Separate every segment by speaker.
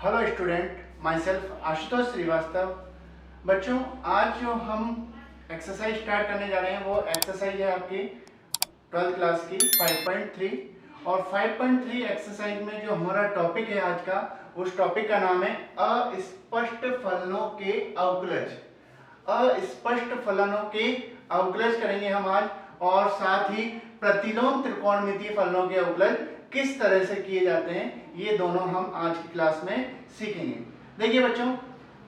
Speaker 1: Hello student, myself Ashutosh Srivastava. बच्चों, आज जो हम एक्सरसाइज स्टार्ट करने जा रहे हैं वो एक्सरसाइज है आपकी 12th क्लास की 5.3। और 5.3 एक्सरसाइज में जो हमारा टॉपिक है आज का, उस टॉपिक का नाम है अस्पष्ट फलनों के अवकलज। अस्पष्ट फलनों के अवकलज करेंगे हम आज, और साथ ही प्रतिलोम त्रिकोणमितीय फलनों के अवकलज किस तरह से किए जाते हैं, ये दोनों हम आज की क्लास में सीखेंगे। देखिए बच्चों,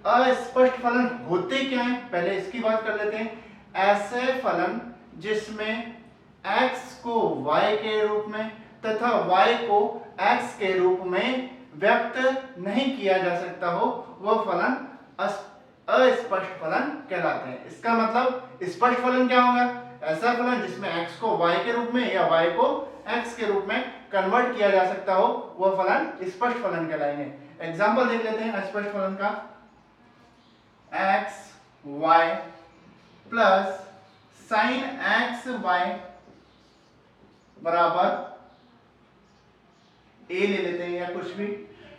Speaker 1: अस्पष्ट फलन होते क्या हैं, पहले इसकी बात कर लेते हैं। ऐसे फलन जिसमें x को y के रूप में तथा y को x के रूप में व्यक्त नहीं किया जा सकता हो, वह फलन अस्पष्ट फलन कहलाते हैं। इसका मतलब स्पष्ट फलन क्या होगा? ऐसा फलन जिसमें x को y के रूप में या y को x के रूप में कन्वर्ट किया जा सकता हो, वह फलन स्पष्ट फलन कहलाएंगे। एग्जांपल देख लेते हैं अस्पष्ट फलन का। x y plus sign x y बराबर a ले लेते हैं या कुछ भी।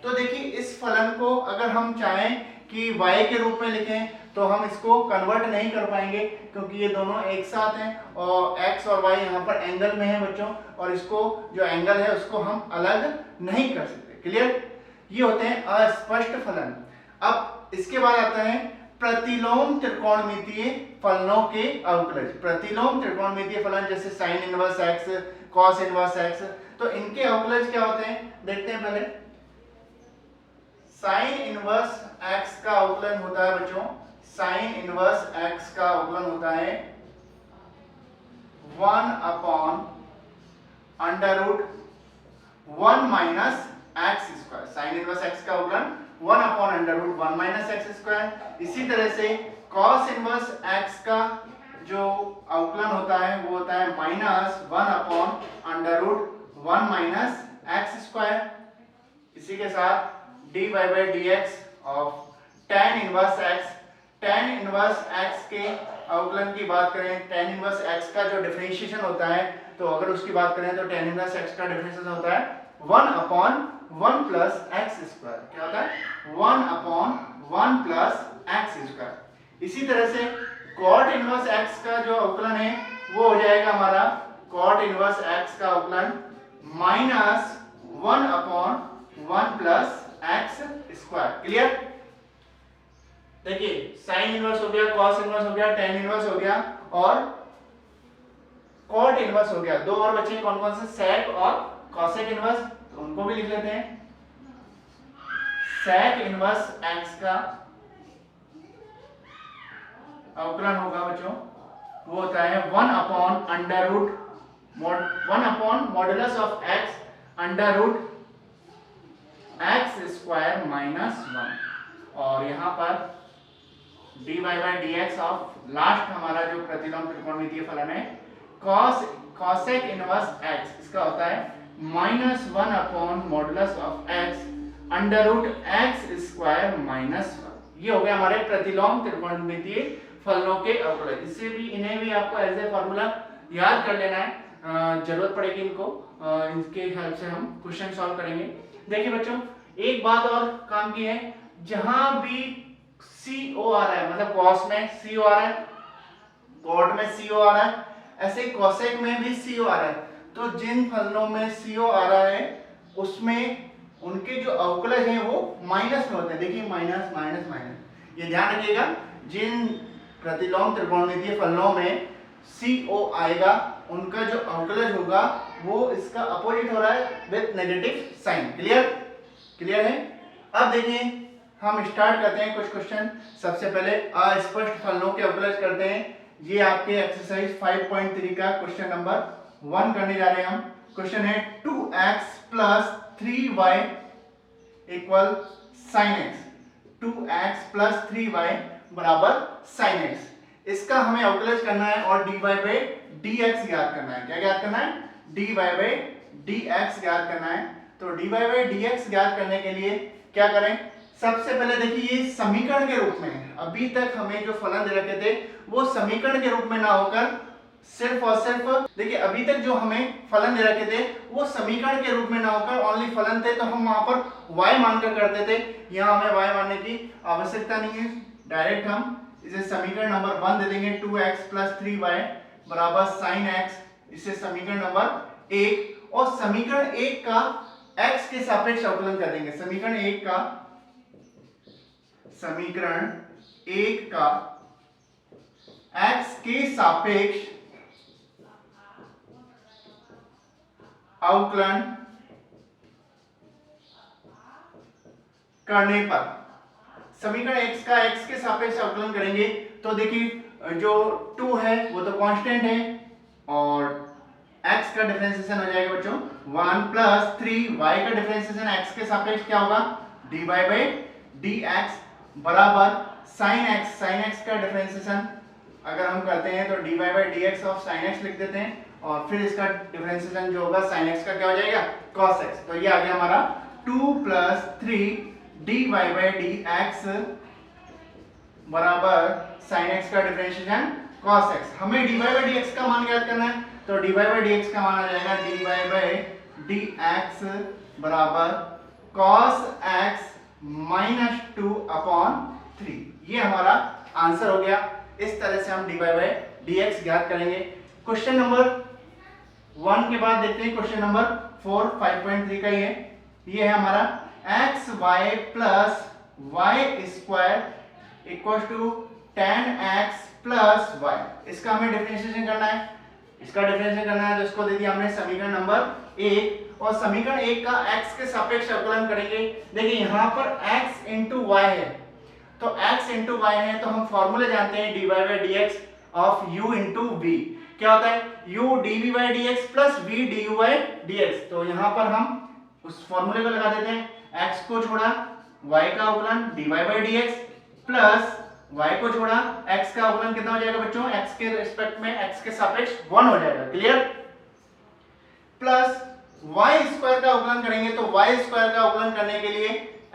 Speaker 1: तो देखिए, इस फलन को अगर हम चाहें कि y के रूप में लिखें तो हम इसको कन्वर्ट नहीं कर पाएंगे, क्योंकि ये दोनों एक साथ हैं और x और y यहाँ पर एंगल में है बच्चों, और इसको जो एंगल है उसको हम अलग नहीं कर सकते। क्लियर? ये होते हैं अस्पष्ट फलन। अब इसके बाद आता है प्रतिलोम त्रिकोणमितीय फलनों के अवकलज। प्रतिलोम त्रिकोणमितीय फलन जैसे sine inverse x, cos inverse x, तो इनके अवकलज क्या होते हैं देखते हैं पहले। साइन इनवर्स x का अवकलन होता है बच्चों, साइन इनवर्स x का अवकलन होता है 1/√1 minus x square. Sine inverse x का अवकलन 1/√1 माइनस एक्स स्क्वायर। इसी तरह से कॉस इनवर्स x का जो अवकलन होता है वो होता है -1/√1 माइनस एक्स स्क्वायर। इसी के साथ dy/dx of tan inverse x। tan inverse x के अवकलन की बात करें, tan इनवर्स x का जो डिफरेंशिएशन होता है, तो अगर उसकी बात करें तो tan इनवर्स x का डिफरेंशिएशन होता है 1/1 प्लस एक्स स्क्वायर। क्या होता है? 1/1 प्लस एक्स स्क्वायर। इसी तरह से cot इनवर्स x का जो अवकलन है वो हो जाएगा हमारा cot इनवर्स x का अवकलन -1/1 प्लस एक्स स्क्वायर। क्लियर? देखिए, साइन इनवर्स हो गया, कॉस इनवर्स हो गया, tan इनवर्स हो गया और cot इनवर्स हो गया। दो और बचे कौन कौन से? sec और cosec इनवर्स, तो उनको भी लिख लेते हैं। sec इनवर्स x का अवकलन होगा बच्चों, वो होता है 1/मॉडुलस of x √ x square minus 1। और यहाँ पर dy/dx ऑफ लास्ट हमारा जो प्रतिलोम त्रिकोणमितीय फलन है cosec इनवर्स x, इसका होता है -1/मॉडुलस of x √x square minus 1। ये हो गया हमारे प्रतिलोम त्रिकोणमितीय फलनों के अवकलज। इससे भी इन्हें भी आपको एज ए फॉर्मूला याद कर लेना है, जरूरत पड़ेगी इनको, इनके हेल्प से हम क्वेश्चन सॉल्व करेंगे। देखिए बच्चों, एक बात और काम की है, जहां भी CO आ रहा है, मतलब cos में CO आ रहा है, cot में CO आ रहा है, ऐसे cosec में भी CO आ रहा है, तो जिन फलनों में CO आ रहा है उसमें उनके जो अवकलज हैं वो माइनस में होते हैं। देखिए, माइनस माइनस माइनस, ये ध्यान रखिएगा। जिन प्रतिलोम त्रिकोणमितीय फलनों में CO आएगा, उनका जो अवकलज होगा वो इसका अपोजिट हो रहा है with negative sign. Clear? Clear है? अब देखिए, हम स्टार्ट करते हैं कुछ क्वेश्चन। सबसे पहले अस्पष्ट फलनों के अवकलज करते हैं। ये आपके एक्सरसाइज 5.3 का क्वेश्चन नंबर 1 करने जा रहे हैं हम। क्वेश्चन है 2x plus 3y equal sine x। 2x plus 3y बराबर साइन x। इसका हमें अवकलज करना है और dy/dx याद करना है। क्या याद करना है? dy/dx याद करना है। तो dy/dx याद करने के लिए क्या करें? सबसे पहले देखिए, ये समीकरण के रूप में है। अभी तक हमें जो फलन दे रखे थे वो समीकरण के रूप में ना होकर सिर्फ और सिर्फ देखिए अभी तक जो हमें फलन दे रखे थे वो समीकरण के रूप में ना होकर ओनली फलन थे, तो हम वहां पर y मानकर करते थे। यहाँ हमें y मानने की आवश्यकता नहीं है, डायरेक्ट हम इसे समीकरण नंबर 1 दे देंगे 2x + 3y बराबर sin x, इसे समीकरण नंबर 1, और समीकरण 1 का x के सापेक्ष अवकलन कर देंगे। समीकरण 1 का x के सापेक्ष अवकलन करने पर, समीकरण x का x के सापेक्ष अवकलन करेंगे तो देखिए जो 2 है वो तो कांस्टेंट है और x का डिफरेंशिएशन हो जाएगा बच्चों 1 + 3y का डिफरेंशिएशन x के सापेक्ष क्या होगा dy/dx बराबर sin x का डिफरेंशिएशन अगर हम करते हैं तो dy/dx ऑफ sin x लिख देते हैं और फिर इसका डिफरेंशिएशन जो होगा sin x का क्या हो जाएगा cos x। तो ये आ गया हमारा 2 + 3 dy/dx बराबर sin x का डिफरेंशिएशन cos x। हमें dy/dx का मान ज्ञात करना है तो dy/dx का मान आ जाएगा dy/dx बराबर cos x - 2/3। ये हमारा आंसर हो गया। इस तरह से हम dy/dx ज्ञात करेंगे। क्वेश्चन नंबर 1 के बाद देखते हैं क्वेश्चन नंबर 4 5.3 का ये है हमारा xy + y² = 10x + y। इसका हमें डिफरेंशिएशन करना है। तो इसको दे दिया हमने समीकरण नंबर 1 और समीकरण 1 का x के सापेक्ष अवकलन करेंगे। देखिए यहाँ पर x * y है, तो x * y है तो हम फॉर्मूला जानते हैं dy/dx ऑफ u * v। क्या होता है u dv/dx + v du/dx। तो यहाँ पर हम उस फॉर्मूले को लगा देते हैं, x को छोड़ा y का अवकलन dy/dx प्लस y को छोड़ा x का अवकलन कितना हो जाएगा बच्चों, x के रिस्पेक्ट में x के सापेक्ष 1 हो जाएगा, क्लियर। प्लस y² का अवकलन करेंगे तो y² का अवकलन करने के लिए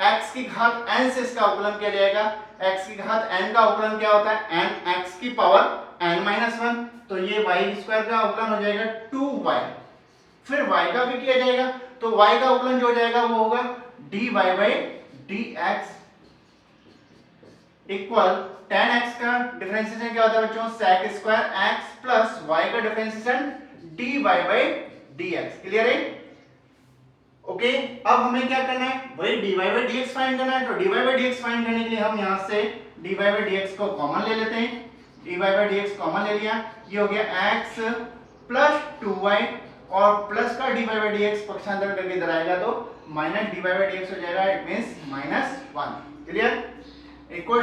Speaker 1: x की घात n से इसका अवकलन किया जाएगा। x की घात n का अवकलन क्या होता है n x की पावर n - 1, तो ये y² का अवकलन हो जाएगा 2y। फिर y का भी किया जाएगा तो y का अवकलन जो हो जाएगा वो होगा dy/dx इक्वल 10x का डिफरेंशिएशन क्या होता है बच्चों sec² x प्लस y का डिफरेंशिएशन dy/dx, क्लियर है। ओके अब हमें क्या करना है, वही dy/dx फाइंड करना है। तो dy/dx फाइंड करने के लिए हम यहां से dy/dx को कॉमन ले लेते हैं। dy/dx कॉमन ले लिया, ये हो गया x + 2y और प्लस का dy/dx पक्षांतर करके इधर आएगा तो माइनस dy/dx हो जाएगा, it means -1, clear. Equal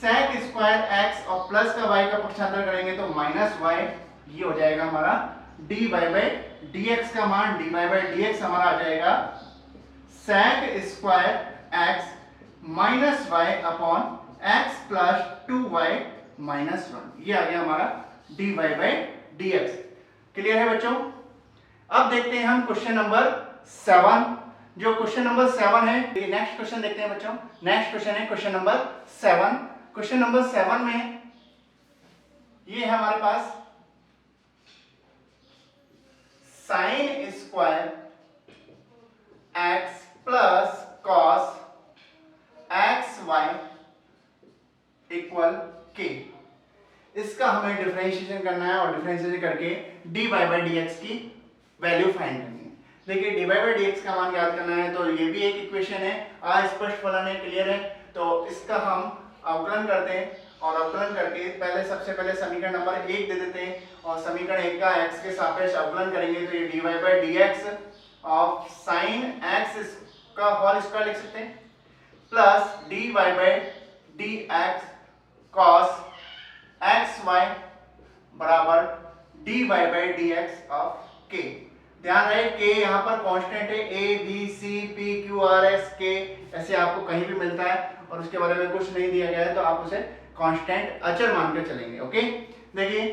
Speaker 1: sec² x और प्लस का y का पक्षांतर करेंगे तो -y, ये हो जाएगा हमारा dy/dx का मान dy/dx हमारा आ जाएगा sec² x - y x + 2y - 1, ये आ गया हमारा dy/dx, क्लियर है बच्चों। अब देखते हैं हम क्वेश्चन नंबर 7। जो क्वेश्चन नंबर 7 है, ये नेक्स्ट क्वेश्चन देखते हैं बच्चों। नेक्स्ट क्वेश्चन है क्वेश्चन नंबर 7। क्वेश्चन नंबर 7 में ये है हमारे पास sin² x plus cos xy equal k। इसका हमें डिफरेंशिएशन करना है और डिफरेंशिएशन करके dy/dx की वैल्यू फाइंड करनी है। देखिए dy/dx का मान ज्ञात करना है तो ये भी एक इक्वेशन है, अस्पष्ट फलन है, क्लियर है। तो इसका हम अवकलन करते हैं और अवकलन करके सबसे पहले समीकरण नंबर 1 दे देते हैं और समीकरण 1 का x के सापेक्ष अवकलन करेंगे तो ये dy/dx ऑफ sin x का होल स्क्वायर लिख सकते हैं प्लस dy/dx cos xy बराबर dy/dx ऑफ k। ध्यान रहे k यहाँ पर कांस्टेंट है, a b c p q r s k ऐसे आपको कहीं भी मिलता है और उसके बारे में कुछ नहीं दिया गया है तो आप उसे कांस्टेंट अचर मानकर चलेंगे। ओके देखिए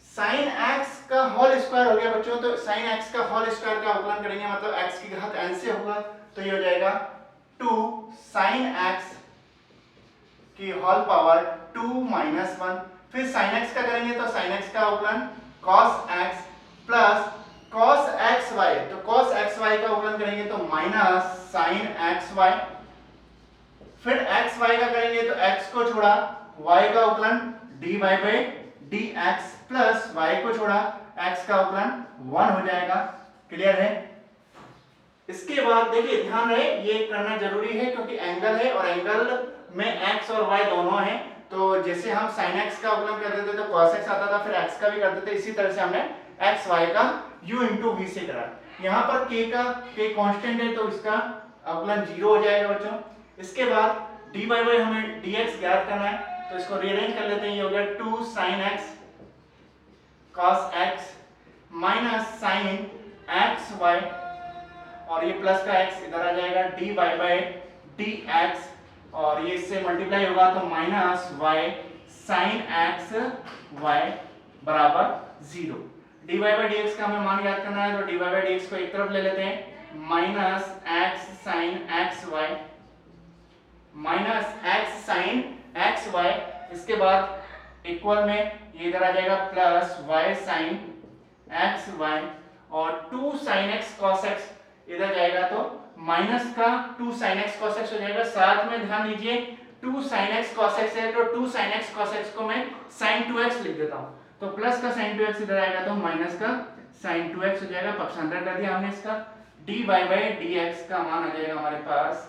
Speaker 1: sin x का होल स्क्वायर हो गया बच्चों, तो sin x का होल स्क्वायर का अवकलन करेंगे मतलब x की घात n से होगा तो ये हो जाएगा 2 sin x की होल पावर 2 - 1 फिर sin x का करेंगे तो sin x का अवकलन cos x plus cos xy, तो cos xy का अवकलन करेंगे तो माइनस sin xy, फिर xy का करेंगे तो x को छोड़ा y का अवकलन dy by dx plus y को छोड़ा x का अवकलन 1 हो जाएगा। क्लियर है? इसके बाद देखिए ध्यान रहे ये करना जरूरी है क्योंकि एंगल है और एंगल में x और y दोनों हैं, तो जैसे हम sin x का अवकलन कर देते तो cos x आता था, फिर x का भी कर देते, इसी तरह से हमने x y का u into v से करा। यहाँ पर k कांस्टेंट है तो इसका अवकलन 0 हो जाएगा बच्चों। इसके बाद dy by हमें dx ज्ञात करना है तो इसको रीअरेंज कर लेते हैं, ये हो गया 2 sin x cos x minus sin xy और ये प्लस का x इधर आ जाएगा dy by dx और ये इससे मल्टीप्लाई होगा तो minus y sin x y बराबर 0। dy by dx का हमें मान ज्ञात करना है तो dy by dx को एक तरफ ले लेते हैं, minus x sin xy minus x sin xy, इसके बाद इक्वल में ये इधर आ जाएगा प्लस y sin xy और 2 sin x cos x इधर जाएगा तो माइनस का 2 sin x cos x हो जाएगा। साथ में ध्यान दीजिए 2 sin x cos x है तो 2 sin x cos x को मैं sin 2x लिख देता हूं, तो प्लस का sin 2x इधर आएगा तो माइनस का sin 2x हो जाएगा। पक्षांतर कर दिया हमने इसका, dy by dx का मान आ जाएगा हमारे पास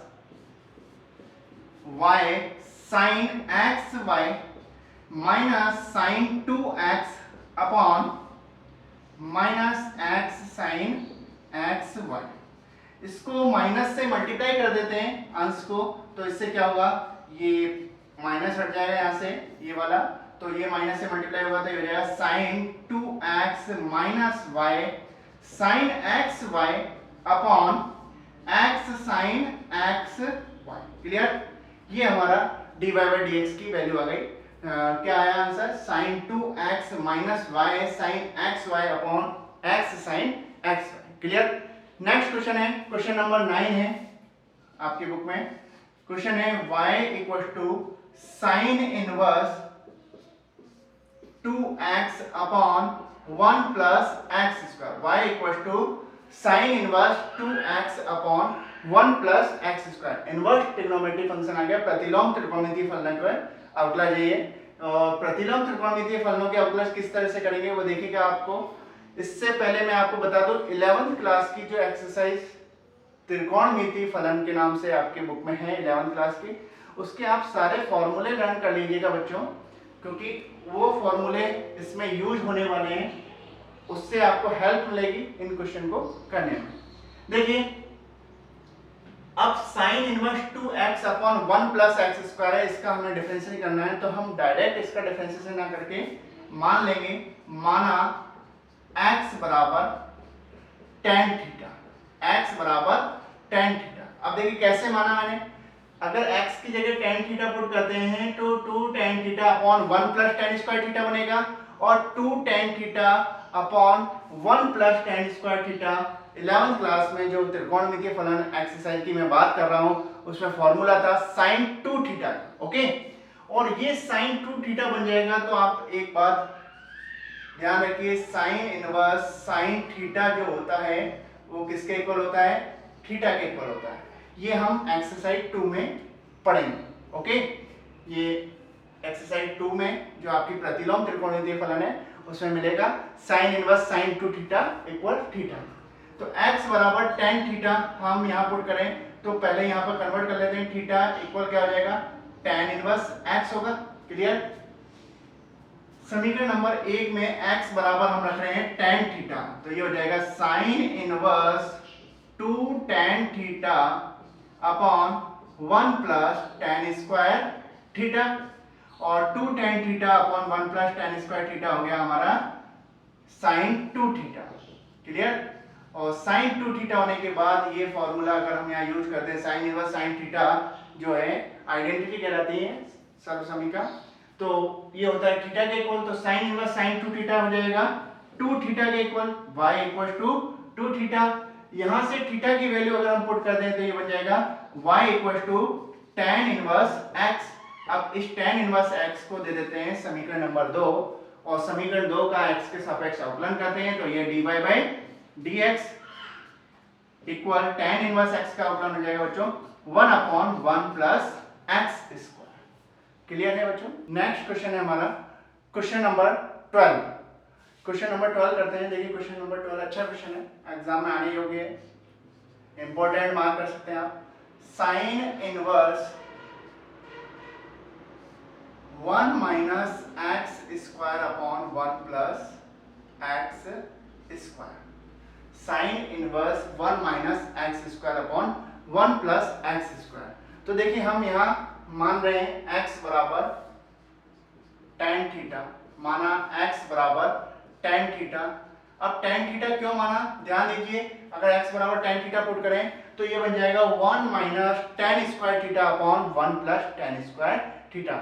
Speaker 1: y sin xy minus sin 2x upon minus x sin xy। इसको माइनस से मल्टीप्लाई कर देते हैं अंश को, तो इससे क्या होगा, ये माइनस हट जाएगा यहाँ से ये वाला, तो ये माइनस से मल्टीप्लाई होगा तो ये हो जाएगा sin 2x minus y sin xy upon x sin xy। Clear? ये हमारा dy by dx की वैल्यू आ गई। क्या आया answer? sin 2x minus y sin xy upon x sin xy। Clear? Next question है, क्वेश्चन नंबर 9 है आपकी बुक में। क्वेश्चन है y equal to sine inverse 2x upon 1 plus x square. y equal to sine inverse 2x upon 1 plus x square. Inverse trigonometric function आ गया, प्रतिलोम त्रिकोणमितीय फलन का अवकलज है ये। और प्रतिलोम त्रिकोणमितीय फलनों के अवकलज किस तरह से करेंगे वो देखिएगा आपको। इससे पहले मैं आपको बता दूं 11th क्लास की जो एक्सरसाइज त्रिकोणमितीय फलन के नाम से आपके बुक में है 11th क्लास की, उसके आप सारे फॉर्मूले लर्न कर लीजिएगा बच्चों, क्योंकि वो फॉर्मूले इसमें यूज होने वाले हैं, उससे आपको हेल्प मिलेगी इन क्वेश्चन को करने में। देखिए अब sign inverse 2x upon 1 plus x square है, इसका हमें डिफरेंशिएट करना है, तो हम डायरेक्ट इसका डिफरेंशिएशन ना करके मान लेंगे, माना x बराबर tan थीटा, x बराबर tan थीटा। अब देखिए कैसे माना मैंने, अगर x की जगह tan थीटा पुट करते हैं तो 2 tan theta upon 1 plus tan square theta बनेगा, और 2 tan theta upon 1 plus tan square theta. 11th class में जो त्रिकोणमितीय फलन एक्सरसाइज की मैं बात कर रहा हूं उसमें फॉर्मूला था sin 2 थीटा, ओके, और ये sin 2 थीटा बन जाएगा। तो आप एक बात ध्यान रखिए, साइन इनवर्स साइन थीटा जो होता है वो किसके इक्वल होता है, थीटा के इक्वल होता है। ये हम एक्सरसाइज 2 में पढ़ेंगे, ओके। ये एक्सरसाइज 2 में जो आपकी प्रतिलोम त्रिकोणमितीय फलन है उसमें मिलेगा sine inverse sine 2 theta equal theta. तो x बराबर tan थीटा हम यहाँ पुट करें तो पहले यहाँ पर कन्वर्ट कर लेते हैं, थीटा इक्वल क्या हो जाएगा, tan इनवर्स x होगा। क्लियर? समीकरण नंबर 1 में x बराबर हम रख रहे हैं tan थीटा, तो ये हो जाएगा sine inverse 2 tan theta upon 1 plus tan square theta, और 2 tan theta upon 1 plus tan square theta हो गया हमारा साइन 2 थीटा। क्लियर? और साइन 2 थीटा होने के बाद ये फॉर्मूला अगर हम यहाँ यूज करते हैं, साइन इनवर्स साइन थीटा जो है आइडेंटिटी कहलाती है सर्वसमीका, तो ये होता है थीटा के इक्वल, तो साइन इनवर्स साइन 2 थीटा हो जाएगा 2 थीटा के equal y equal to 2 theta. यहां से थीटा की वैल्यू अगर हम पुट कर दें तो ये बन जाएगा y equal to tan inverse x, अब इस tan इनवर्स x को दे देते हैं समीकरण नंबर 2 और समीकरण 2 का x के सापेक्ष अवकलन करते हैं तो ये dy by dx equal tan inverse x का अवकलन हो जाएगा बच्चों 1/1 प्लस x स्क्वायर। क्लियर है बच्चों। नेक्स्ट क्वेश्चन है हमारा क्वेश्चन नंबर 12। क्वेश्चन नंबर 12 करते हैं। देखिए क्वेश्चन नंबर 12 अच्छा क्वेश्चन है, एग्जाम में आने योग्य है, इंपॉर्टेंट मार्क कर सकते हैं आप। Sine inverse 1 minus x square upon 1 plus x square. Sine inverse 1 minus x square upon 1 plus x square. तो देखिए हम यहाँ मान रहे हैं x बराबर tan थीटा, माना x बराबर tan थीटा। अब tan थीटा क्यों माना, ध्यान दीजिए, अगर x बराबर tan थीटा पुट करें तो ये बन जाएगा 1 minus tan square theta upon 1 plus tan square theta.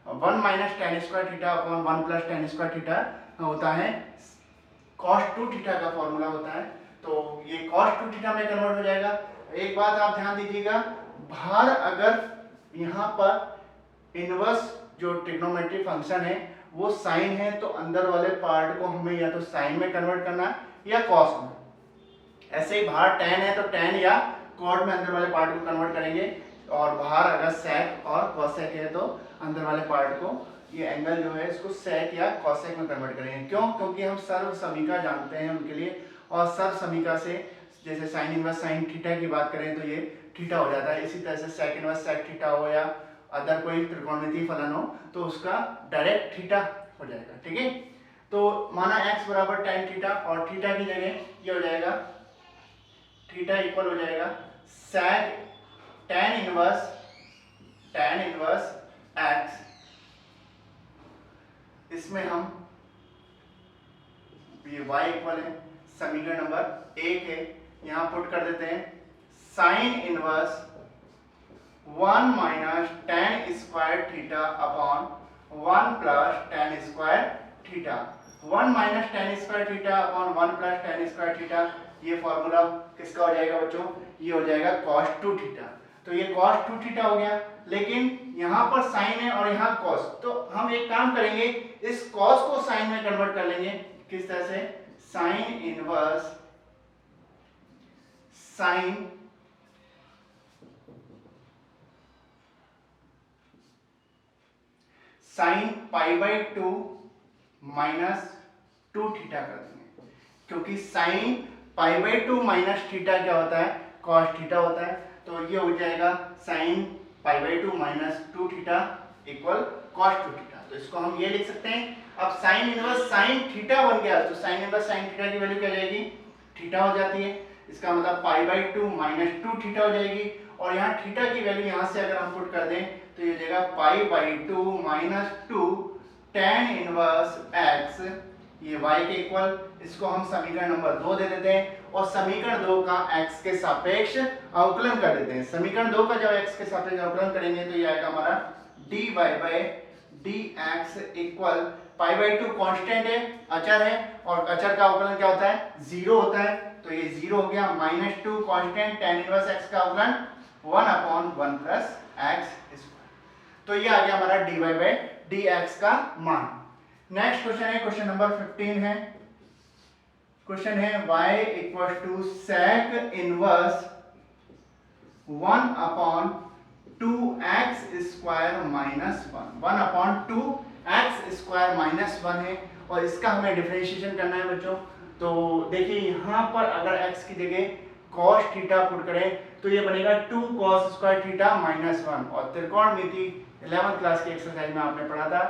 Speaker 1: 1 minus tan square theta upon 1 plus tan square theta होता है cos 2 थीटा का फॉर्मूला होता है, तो ये cos 2 थीटा में कन्वर्ट हो जाएगा। एक बात आप ध्यान दीजिएगा, भार अगर यहाँ पर इनवर्स जो ट्रिग्नोमेट्री फंक्शन है वो साइन है तो अंदर वाले पार्ट को हमें या तो साइन में कन्वर्ट करना है या कॉस में। ऐसे ही बाहर tan है तो tan या कॉट में अंदर वाले पार्ट को कन्वर्ट करेंगे, और बाहर अगर सेक और कॉसेक है तो अंदर वाले पार्ट को, ये एंगल जो है इसको सेक या कॉसेक में कन्वर्ट करेंगे। क्यों? क्योंकि हम सर्व समीका जानते हैं उनके लिए, और सर्व समीका से जैसे साइन इनवर्स साइन थीटा की बात करें तो ये थीटा हो जाता है। इसी तरह से सेक इनवर्स सेक थीटा हो या अदर कोई त्रिकोणमितीय फलन हो तो उसका डायरेक्ट थीटा हो जाएगा। ठीक है, तो माना x बराबर tan थीटा और थीटा की जगह ये हो जाएगा, थीटा इक्वल हो जाएगा सेक tan इनवर्स x। इसमें हम ये y इक्वल है समीकरण नंबर 1 है, यहाँ पुट कर देते हैं sine inverse 1 minus tan square theta upon 1 plus tan square theta. 1 minus tan square theta upon 1 plus tan square theta, ये फॉर्मूला किसका हो जाएगा बच्चों, ये हो जाएगा cos 2 थीटा। तो ये cos 2 थीटा हो गया, लेकिन यहाँ पर साइन है और यहाँ cos, तो हम एक काम करेंगे, इस cos को साइन में कन्वर्ट कर लेंगे। किस तरह से, sine inverse sine pi by 2 minus 2 theta कर देंगे, क्योंकि sine pi by 2 minus theta क्या होता है, कॉस थीटा होता है। तो ये हो जाएगा sine pi by 2 minus 2 theta equal cos 2 theta. तो इसको हम ये लिख सकते हैं। अब साइन इनवर्स साइन थीटा बन गया तो साइन इनवर्स साइन थीटा की वैल्यू क्या जाएगी, थीटा हो जाती है। इसका मतलब पाई बाई 2 माइनस 2 थीटा हो जाएगी, और यहाँ थीटा की वैल्यू यहाँ से अगर हम पुट कर दें तो ये हो जाएगा pi by 2 minus 2 tan inverse x, ये y के इक्वल। इसको हम समीकरण नंबर 2 दे देते हैं और समीकरण 2 का x के सापेक्ष अवकलन कर देते हैं। समीकरण 2 का जब x के सापेक्ष अवकलन करेंगे तो ये आएगा हमारा dy by dx equal pi by 2 constant है, अचर है, और अचर का अवकलन क्या होता है, 0 होता है, तो ये 0 हो गया, minus 2 constant tan inverse x का अवकलन 1/1 प्लस x स्क्वायर। तो ये आ गया हमारा dy बाई dx का मान। नेक्स्ट क्वेश्चन है क्वेश्चन नंबर 15 है। क्वेश्चन है y equal to sec inverse 1/2x square minus 1/2x square minus 1 है, और इसका हमें डिफरेंशिएशन करना है बच्चों। तो देखिए यहाँ पर अगर x की जगह cos थीटा पुट करें तो ये बनेगा 2 cos स्क्वायर थीटा माइनस 1, और त्रिकोणमिति 11th क्लास की एक्सरसाइज में आपने पढ़ा था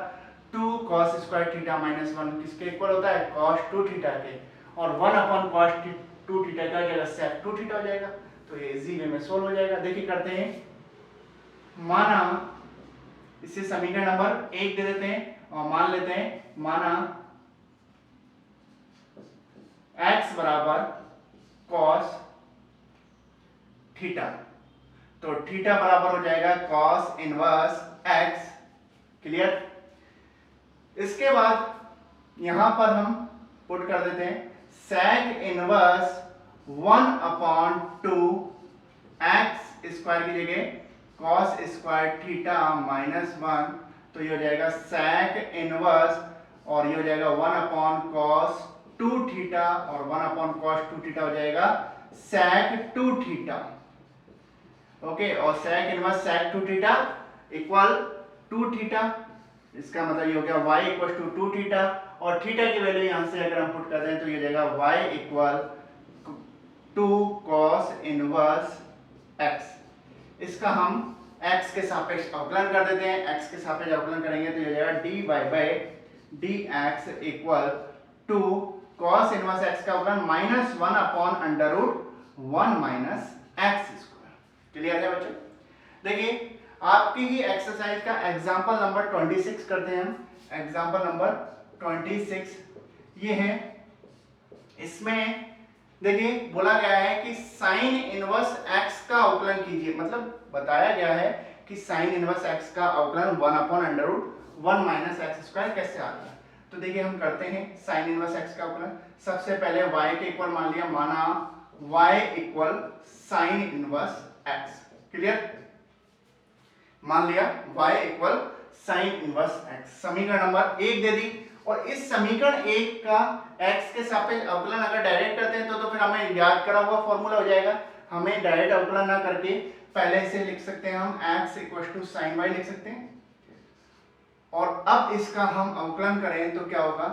Speaker 1: 2 cos स्क्वायर थीटा माइनस 1 किसके इक्वल होता है, cos 2 थीटा के, और 1/cos 2 थीटा का क्या sec 2 थीटा हो जाएगा। तो ये इजी वे में सोल्व हो जाएगा। देखिए करते हैं, माना इसे समीकरण नंबर 1 दे देते हैं और मान लेते हैं, माना x बराबर cos थीटा, तो थीटा बराबर हो जाएगा cos इनवर्स x। क्लियर। इसके बाद यहां पर हम पुट कर देते हैं sec इनवर्स 1/2 x स्क्वायर की जगह cos स्क्वायर थीटा -1, तो ये हो जाएगा sec इनवर्स, और ये हो जाएगा 1 अपॉन cos 2 थीटा, और 1 अपॉन cos 2 थीटा हो जाएगा sec 2 थीटा। ओके, और sec inverse sec 2 theta equal 2 theta, इसका मतलब ये हो गया y इक्वल टू 2 थीटा, और थीटा की वैल्यू यहां से अगर हम पुट कर दें तो ये हो जाएगा y equal 2 cos inverse x। इसका हम x के सापेक्ष अवकलन कर देते हैं, x के सापेक्ष अवकलन करेंगे तो ये हो जाएगा dy by dx equal 2 cos inverse x का अवकलन -1 upon under root 1 minus x square. Clear है बच्चों? देखिए आपकी ही एक्सरसाइज का एग्जांपल नंबर 26 करते हैं हम। एग्जांपल नंबर 26 ये है, इसमें देखिए बोला गया है कि साइन इनवर्स x का अवकलन कीजिए, मतलब बताया गया है कि साइन इनवर्स x का अवकलन 1 upon under root 1 minus x square कैसे आता है। तो देखिए हम करते हैं साइन इनवर्स x का अवकलन। सबसे पहले y के इक्वल मान लिया, माना y equal sine inverse x। Clear? मान लिया y equal sine inverse x। समीकरण नंबर 1 दे दी, और इस समीकरण 1 का x के सापेक्ष अवकलन अगर डायरेक्ट करते हैं तो फिर हमें याद करा हुआ फॉर्मूला हो जाएगा। हमें डायरेक्ट अवकलन ना करके पहले से लिख सकते हैं हम x equal to sine y लिख सकते हैं, और अब इसका हम अवकलन करें तो क्या होगा,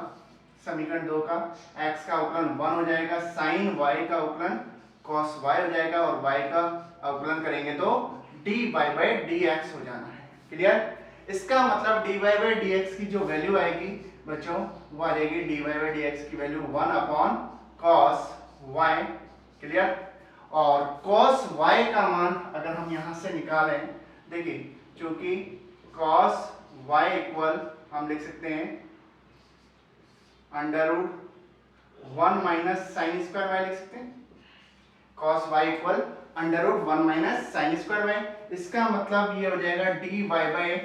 Speaker 1: समीकरण 2 का x का अवकलन 1 हो जाएगा, साइन y का अवकलन cos y हो जाएगा, और y का अवकलन करेंगे तो dy बाय dx हो जाना है। क्लियर? इसका मतलब dy बाय dx की जो वैल्यू आएगी बच्चों वो आ जाएगी dy बाय dx की value 1 upon cos y। Clear? और cos y का मान अगर हम यहां से निकालें, देखिए क्योंकि cos y इक्वल हम लिख सकते हैं under root 1 minus sine square y लिख सकते हैं। cos y equal under root 1 minus sine square y। इसका मतलब ये हो जाएगा dy by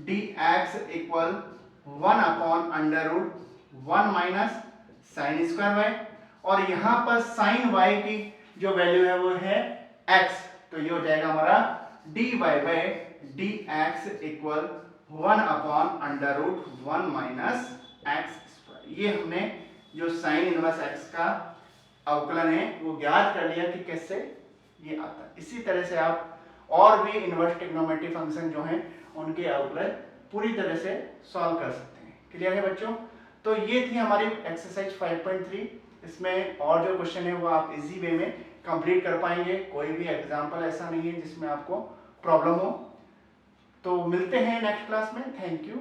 Speaker 1: dx equal 1 upon under root 1 minus sine square y, और यहाँ पर साइन y की जो वैल्यू है वो है x, तो ये हो जाएगा हमारा dy by dx equal 1 upon under root 1 minus x square. ये हमने जो साइन इनवर्स x का अवकलन है वो ज्ञात कर लिया कि कैसे ये आता है। इसी तरह से आप और भी इनवर्स ट्रिग्नोमेट्री फंक्शन जो हैं उनके अवकलन पूरी तरह से सॉल्व कर सकते हैं। क्लियर है बच्चों? तो ये थी हमारी एक्सरसाइज 5.3। इसमें और जो क्वेश्चन है वो आप इजी वे में कंप्लीट कर पाएंगे, कोई भी एग्जाम्पल ऐसा नहीं है जिसमें आपको प्रॉब्लम हो। तो मिलते हैं नेक्स्ट क्लास में। Thank you.